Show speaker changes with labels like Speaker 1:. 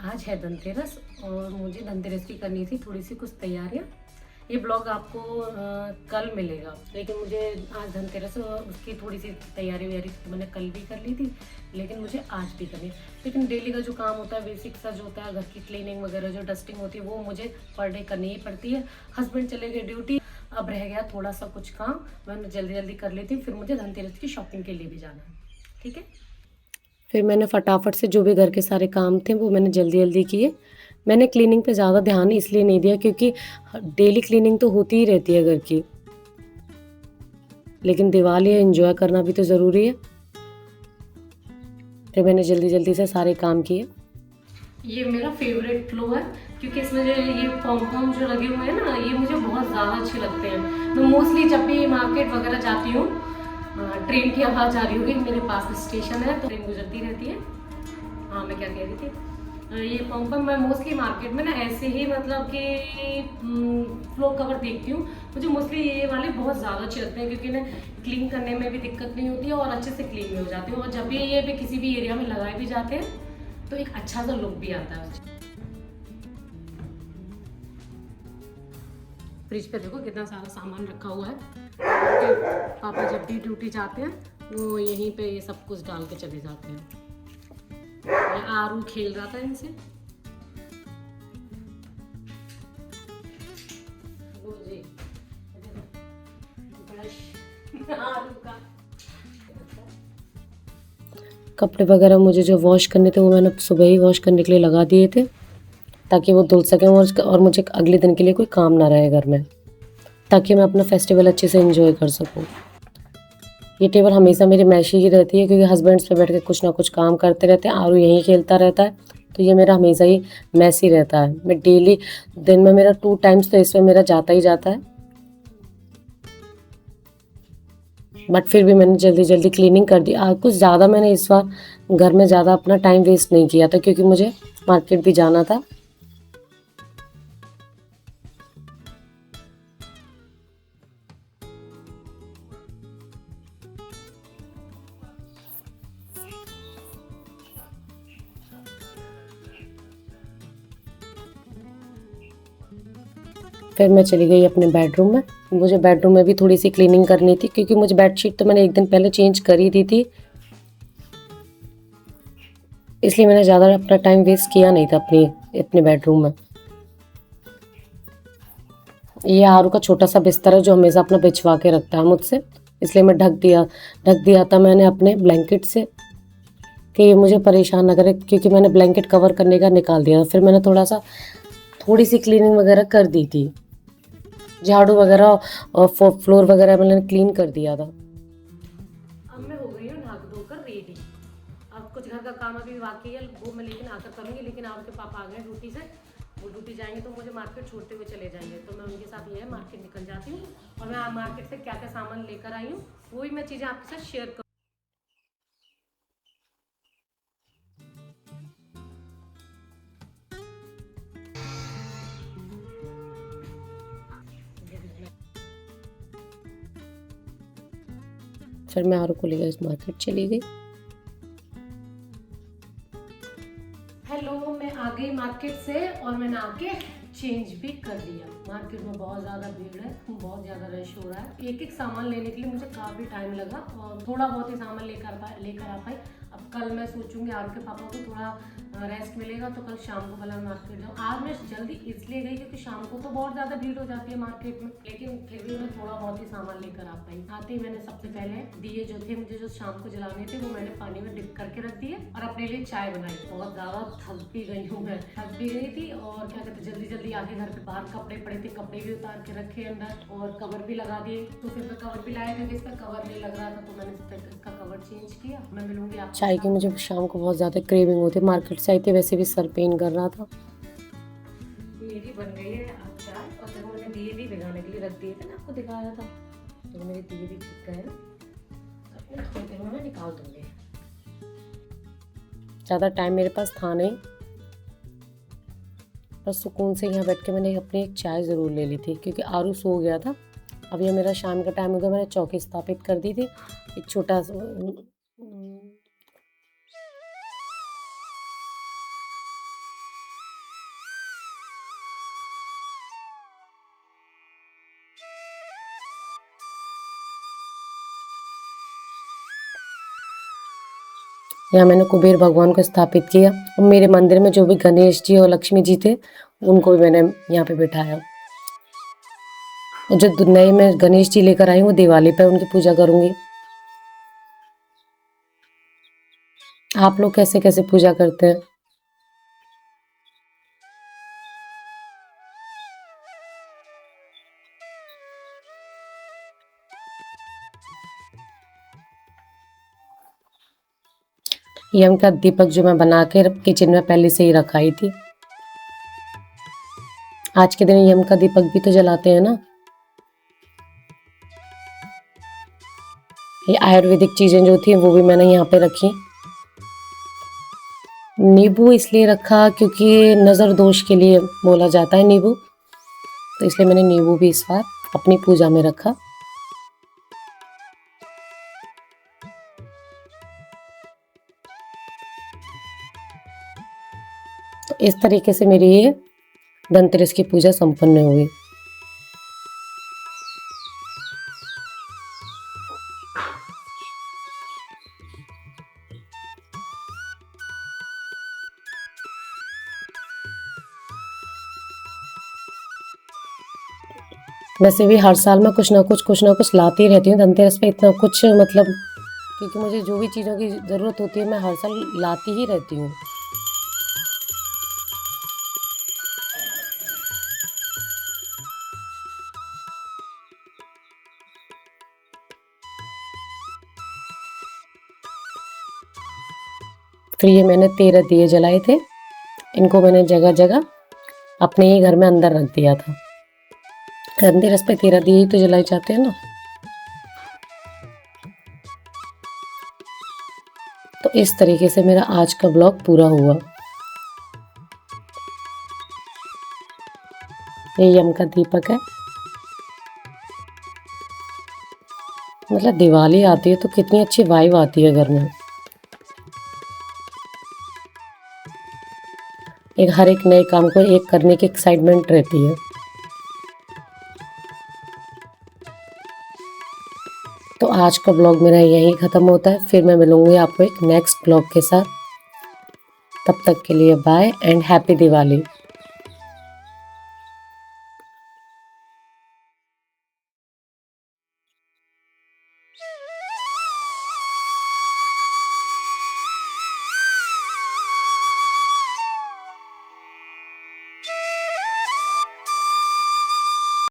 Speaker 1: आज है धनतेरस और मुझे धनतेरस की करनी थी थोड़ी सी कुछ तैयारियाँ। ये ब्लॉग आपको कल मिलेगा, लेकिन मुझे आज धनतेरस उसकी थोड़ी सी तैयारी वैयारी तो मैंने कल भी कर ली थी, लेकिन मुझे आज भी करनी है। लेकिन डेली का जो काम होता है, बेसिक सा जो होता है, घर की क्लीनिंग वगैरह जो डस्टिंग होती है, वो मुझे पर डे करनी ही पड़ती है। हस्बैंड चले गए ड्यूटी, अब रह गया थोड़ा सा कुछ काम, मैंने जल्दी जल्दी कर लेती हूँ। फिर मुझे धनतेरस की शॉपिंग के लिए भी जाना है, ठीक है। फिर मैंने फटाफट से जो भी घर के सारे काम थे वो मैंने जल्दी जल्दी किए। मैंने क्लीनिंग पे ज़्यादा ध्यान इसलिए नहीं दिया क्योंकि डेली क्लीनिंग तो होती ही रहती है घर की, लेकिन दिवाली है, एंजॉय करना भी तो ज़रूरी है। फिर मैंने जल्दी जल्दी से सारे काम किए। ये मेरा फेवरेट फ्लो है क्योंकि इसमें जो ये पॉम पॉम जो लगे हुए हैं ना, ये मुझे बहुत ज़्यादा अच्छे लगते हैं। मैं मोस्टली जब भी मार्केट वगैरह जाती हूँ, ट्रेन की आवाज़ आ रही होगी, मेरे पास स्टेशन है तो ट्रेन गुजरती रहती है। हाँ, मैं क्या कह रही थी, ये पॉम पॉम मैं मोस्टली मार्केट में ना ऐसे ही मतलब कि फ्लो कवर देखती हूँ। मुझे मोस्टली ये वाले बहुत ज़्यादा अच्छे लगते हैं क्योंकि ना क्लीन करने में भी दिक्कत नहीं होती है और अच्छे से क्लीन भी हो जाती है। और जब भी ये भी किसी भी एरिया में लगाए भी जाते हैं तो एक अच्छा सा लुक भी आता है। फ्रिज पे देखो कितना सारा सामान रखा हुआ है। पापा जब भी ड्यूटी जाते हैं वो यहीं पे ये सब कुछ डाल के चले जाते हैं। ये आरू खेल रहा था इनसे। वो जी आरू का कपड़े वगैरह मुझे जो वॉश करने थे वो मैंने सुबह ही वॉश करने के लिए लगा दिए थे ताकि वो धुल सकें और मुझे अगले दिन के लिए कोई काम ना रहे घर में, ताकि मैं अपना फेस्टिवल अच्छे से एंजॉय कर सकूं। ये टेबल हमेशा मेरी मैशी ही रहती है क्योंकि हस्बैंड्स पे बैठ के कुछ ना कुछ काम करते रहते हैं, आरू यहीं खेलता रहता है, तो ये मेरा हमेशा ही मैसी रहता है। मैं डेली दिन में मेरा 2 टाइम्स तो इसमें मेरा जाता ही जाता है। बट फिर भी मैंने जल्दी जल्दी क्लीनिंग कर दी। कुछ ज़्यादा मैंने इस बार घर में ज़्यादा अपना टाइम वेस्ट नहीं किया था क्योंकि मुझे मार्केट भी जाना था। फिर मैं चली गई अपने बेडरूम में। मुझे बेडरूम में भी थोड़ी सी क्लीनिंग करनी थी क्योंकि मुझे बेडशीट तो मैंने एक दिन पहले चेंज कर ही दी थी, इसलिए मैंने ज़्यादा अपना टाइम वेस्ट किया नहीं था अपने बेडरूम में। ये आरू का छोटा सा बिस्तर है जो हमेशा अपना बिछवा के रखता है मुझसे, इसलिए मैं ढक दिया था मैंने अपने ब्लैंकेट से कि ये मुझे परेशान ना करे, क्योंकि मैंने ब्लैंकेट कवर करने का निकाल दिया था। फिर मैंने थोड़ी सी क्लीनिंग वगैरह कर दी थी, झाड़ू वगैरह और फ्लोर वगैरह मैंने क्लीन कर दिया था। अब मैं हो गई हूँ नहा धोकर रेडी। अब कुछ घर का काम अभी बाकी है, वो मैं लेकिन आकर करूँगी। लेकिन आपके पापा आ गए ड्यूटी से, वो ड्यूटी जाएंगे तो मुझे मार्केट छोड़ते हुए चले जाएंगे, तो मैं उनके साथ ये मार्केट निकल जाती हूँ और मैं मार्केट से क्या क्या सामान लेकर आई हूँ वही मैं चीज़ें आपके साथ शेयर करूँ। फिर मैं आरू को लेकर मार्केट चली गई। हेलो, मैं आ गई मार्केट से और मैंने आके चेंज भी कर दिया। मार्केट में बहुत ज़्यादा भीड़ है, बहुत ज़्यादा रश हो रहा है। एक एक सामान लेने के लिए मुझे काफ़ी टाइम लगा और थोड़ा बहुत ही सामान लेकर आ पाई। अब कल मैं सोचूंगी आरू के पापा को थोड़ा रेस्ट मिलेगा तो कल शाम को भला मार्केट जाऊँ। आज मैं जल्दी इसलिए गई क्योंकि शाम को तो बहुत ज़्यादा भीड़ हो जाती है मार्केट में, लेकिन फिर भी मैं थोड़ा बहुत ही सामान लेकर आ पाई। आते ही मैंने सबसे पहले दिए जो थे मुझे जो शाम को जलाने थे वो मैंने पानी में डिप करके रख दिए और अपने लिए चाय बनाई। बहुत ज़्यादा थक भी गई हूँ, मैं थक भी गई थी और क्या कहते जल्दी जल्दी आके घर पे बाहर कपड़े पड़े थे, कपड़े भी उतार के रखे अंदर और कवर भी लगा दिए। तो फिर मैं कवर भी लाया क्योंकि इसका कवर नहीं लग रहा था, तो मैंने इसका कवर चेंज किया। मैं मिलूंगी आपको। चाय की मुझे शाम को बहुत ज़्यादा क्रेविंग होती है, मार्केट से आई थी, वैसे भी सर पेन कर रहा था। मेरी बन गई है अब चाय और फिर मैंने दिए भी भिगाने के लिए रख दिए थे ना, आपको दिखाया था, तो मेरे दिए भी ठीक गए ना, अपने थोड़ी देर में मैं निकाल दूंगी। ज़्यादा टाइम मेरे पास था नहीं, बस सुकून से यहाँ बैठ के मैंने अपनी एक चाय ज़रूर ले ली थी क्योंकि आरू सो गया था। अब ये मेरा शाम का टाइम हो गया, मैंने चौकी स्थापित कर दी थी। एक छोटा यहाँ मैंने कुबेर भगवान को स्थापित किया और मेरे मंदिर में जो भी गणेश जी और लक्ष्मी जी थे उनको भी मैंने यहाँ पे बिठाया। और जो नए मैं गणेश जी लेकर आई हूँ वो दिवाली पे उनकी पूजा करूंगी। आप लोग कैसे कैसे पूजा करते हैं? यम का दीपक जो मैं बना के किचन में पहले से ही रखाई थी। आज के दिन यम का दीपक भी तो जलाते हैं ना। ये आयुर्वेदिक चीजें जो थी वो भी मैंने यहाँ पे रखी। नींबू इसलिए रखा क्योंकि नज़र दोष के लिए बोला जाता है नींबू, तो इसलिए मैंने नींबू भी इस बार अपनी पूजा में रखा। तो इस तरीके से मेरी ये धनतेरस की पूजा संपन्न हुई। वैसे भी हर साल मैं कुछ ना कुछ लाती रहती हूँ धनतेरस पे, इतना कुछ मतलब, क्योंकि मुझे जो भी चीज़ों की ज़रूरत होती है मैं हर साल लाती ही रहती हूँ। फिर ये मैंने 13 दिए जलाए थे, इनको मैंने जगह जगह अपने ही घर में अंदर रख दिया था। धनतेरस पे 13 दिए ही तो जलाए जाते हैं ना। तो इस तरीके से मेरा आज का ब्लॉग पूरा हुआ। ये यम का दीपक है। मतलब दिवाली आती है तो कितनी अच्छी वाइब आती है घर में। एक हर एक नए काम को एक करने की एक्साइटमेंट रहती है। तो आज का ब्लॉग मेरा यहीं ख़त्म होता है। फिर मैं मिलूंगी आपको एक नेक्स्ट ब्लॉग के साथ। तब तक के लिए बाय एंड हैप्पी दिवाली।